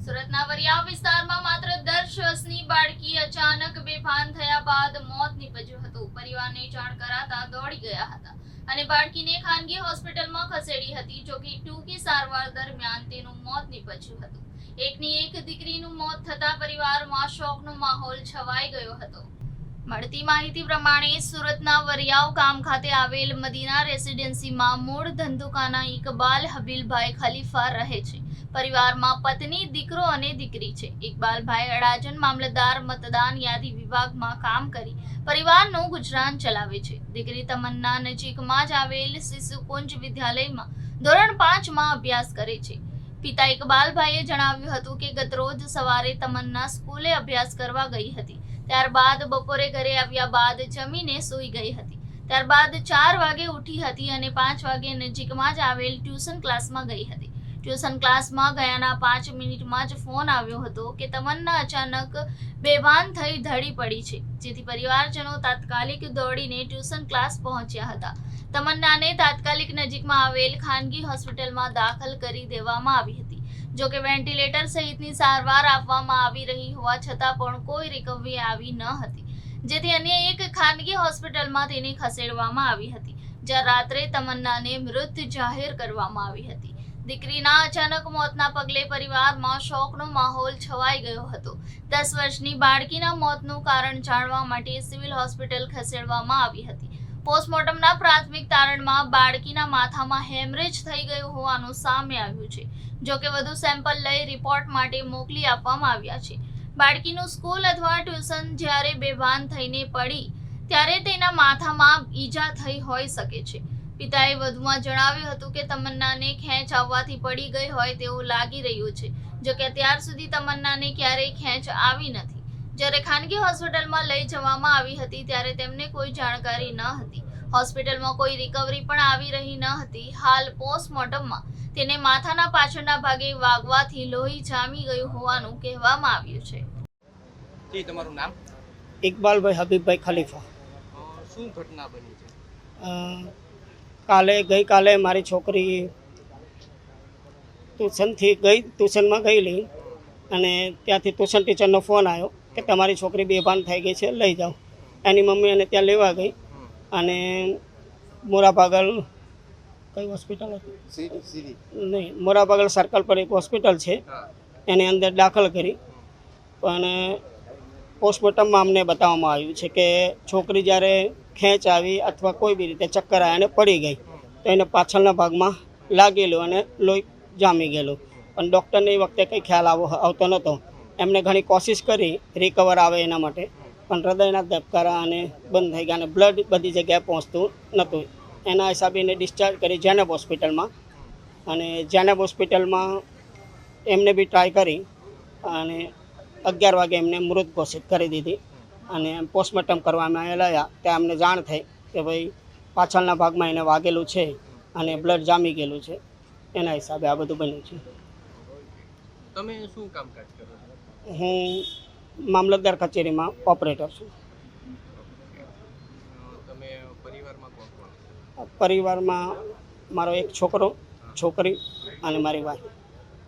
સુરતના વરિયાવ વિસ્તારમાં માત્ર 10 વર્ષની બાળકી અચાનક બેભાન થયા બાદ મોત નીપજ્યું હતું। પરિવારને જાણ કરાતા દોડી ગયા હતા અને બાળકીને ખાનગી હોસ્પિટલમાં ખસેડી હતી। જો કે ટૂંકી સારવાર દરમિયાન તેનું મોત નીપજ્યું હતું। એકની એક દીકરીનું મોત થતા પરિવારમાં શોકનો માહોલ છવાઈ ગયો હતો। મળતી માહિતી પ્રમાણે સુરતના વરિયાવ ગામ ખાતે આવેલ મદીના રેસિડેન્સીમાં મૂળ ધંધુકાના ઇકબાલ હબીલભાઈ ખલીફા રહે છે। પરિવારમાં પત્ની, દીકરો અને દીકરી છે। ઇકબાલભાઈ અડાજણ મામલતદાર મતદાન યાદી વિભાગમાં કામ કરી પરિવારનું ગુજરાન ચલાવે છે। દીકરી તમન્ના નજીકમાં જ આવેલ શિશુકુંજ વિદ્યાલયમાં ધોરણ 5માં અભ્યાસ કરે છે। પિતા ઇકબાલભાઈએ જણાવ્યું હતું કે ગતરોજ સવારે તમન્ના સ્કૂલે અભ્યાસ કરવા ગઈ હતી। ત્યારબાદ બપોરે ઘરે આવ્યા બાદ જમીને સૂઈ ગઈ હતી। ત્યારબાદ 4 વાગે ઉઠી હતી અને 5 વાગે નજીકમાં જ આવેલ ટ્યુશન ક્લાસમાં ગઈ હતી। ટ્યુશન ક્લાસમાં ગયાના 5 મિનિટમાં જ ફોન આવ્યો હતો કે તમન્ના અચાનક બેભાન થઈ ઢળી પડી છે, જેથી પરિવારજનો તાત્કાલિક દોડીને ટ્યુશન ક્લાસ પહોંચ્યા હતા। તમન્નાને તાત્કાલિક નજીકમાં આવેલ ખાનગી હોસ્પિટલમાં દાખલ કરી દેવામાં આવી હતી। જો કે વેન્ટિલેટર સહિતની સારવાર આપવામાં આવી રહી હોવા છતાં પણ કોઈ રિકવરી આવી ન હતી, જેથી અન્ય એક ખાનગી હોસ્પિટલમાં તેને ખસેડવામાં આવી હતી, જ્યાં રાત્રે તમન્નાને મૃત જાહેર કરવામાં આવી હતી। દીકરીના અચાનક મોતના પગલે પરિવારમાં શોકનો માહોલ છવાઈ ગયો હતો। 10 વર્ષની બાળકીના મોતનું કારણ જાણવા માટે સિવિલ હોસ્પિટલ ખસેડવામાં આવી હતી। પોસ્ટમોર્ટમના પ્રાથમિક તારણમાં બાળકીના માથામાં હેમરેજ થઈ ગયું હોવાનું સામે આવ્યું છે। જો કે વધુ સેમ્પલ લઈ રિપોર્ટ માટે મોકલી આપવામાં આવ્યા છે। બાળકીનું સ્કૂલ અથવા ટ્યુશન જ્યારે બેભાન થઈને પડી ત્યારે તેના માથામાં ઈજા થઈ હોઈ શકે છે। પિતાએ વધુમાં જણાવ્યું હતું કે તમન્નાને ખેંચ આવવાથી પડી ગઈ હોય તેવું લાગી રહ્યું છે। જો કે અત્યાર સુધી તમન્નાને ક્યારેય ખેંચ આવી નથી। જ્યારે ખાનગી હોસ્પિટલમાં લઈ જવામાં આવી હતી ત્યારે તેમને કોઈ જાણકારી ન હતી। હોસ્પિટલમાં કોઈ રિકવરી પણ આવી રહી ન હતી। હાલ પોસ્ટમોર્ટમમાં તેને માથાના પાછળના ભાગે વાગવાથી લોહી જામી ગયું હોવાનું કહેવામાં આવ્યું છે। જી, તમારું નામ? ઇકબાલભાઈ હબીબભાઈ ખલીફા। શું ઘટના બની છે? ગઈકાલે મારી છોકરી ટ્યુશનમાં ગયેલી અને ત્યાંથી ટ્યુશન ટીચરનો ફોન આવ્યો કે તમારી છોકરી બેભાન થઈ ગઈ છે, લઈ જાઓ। એની મમ્મી એને ત્યાં લેવા ગઈ અને મોરાભાગલ કઈ હોસ્પિટલ હતી? નહીં, મોરાભાગલ સર્કલ પર એક હોસ્પિટલ છે, એની અંદર દાખલ કરી। પણ પોસ્ટમોર્ટમમાં અમને બતાવવામાં આવ્યું છે કે છોકરી જ્યારે ખેંચ આવી અથવા કોઈ બી રીતે ચક્કર આવ્યા અને પડી ગઈ તો એને પાછળના ભાગમાં લાગેલું અને લોહી જામી ગયેલું। પણ ડૉક્ટરને એ વખતે કંઈ ખ્યાલ આવતો નહોતો। એમને ઘણી કોશિશ કરી રિકવર આવે એના માટે, પણ હૃદયના ધબકારા અને બંધ થઈ ગયા અને બ્લડ બધી જગ્યાએ પહોંચતું નહોતું। એના હિસાબે એને ડિસ્ચાર્જ કરી જેનેબ હોસ્પિટલમાં, અને જેનેબ હોસ્પિટલમાં એમને બી ટ્રાય કરી અને 11 વાગે એમને મૃત ઘોષિત કરી દીધી। અને પોસ્ટમોર્ટમ કરવામાં આવ્યા ત્યાં અમને જાણ થઈ કે ભાઈ પાછળના ભાગમાં એને વાગેલું છે અને બ્લડ જામી ગયેલું છે। એના હિસાબે આ બધું બન્યું છે। તમે શું કામકાજ કરો છો? હું મામલતદાર કચેરીમાં ઓપરેટર છું। તમે પરિવારમાં કોણ? પરિવારમાં મારો એક છોકરો, છોકરી અને મારી વાઈફ।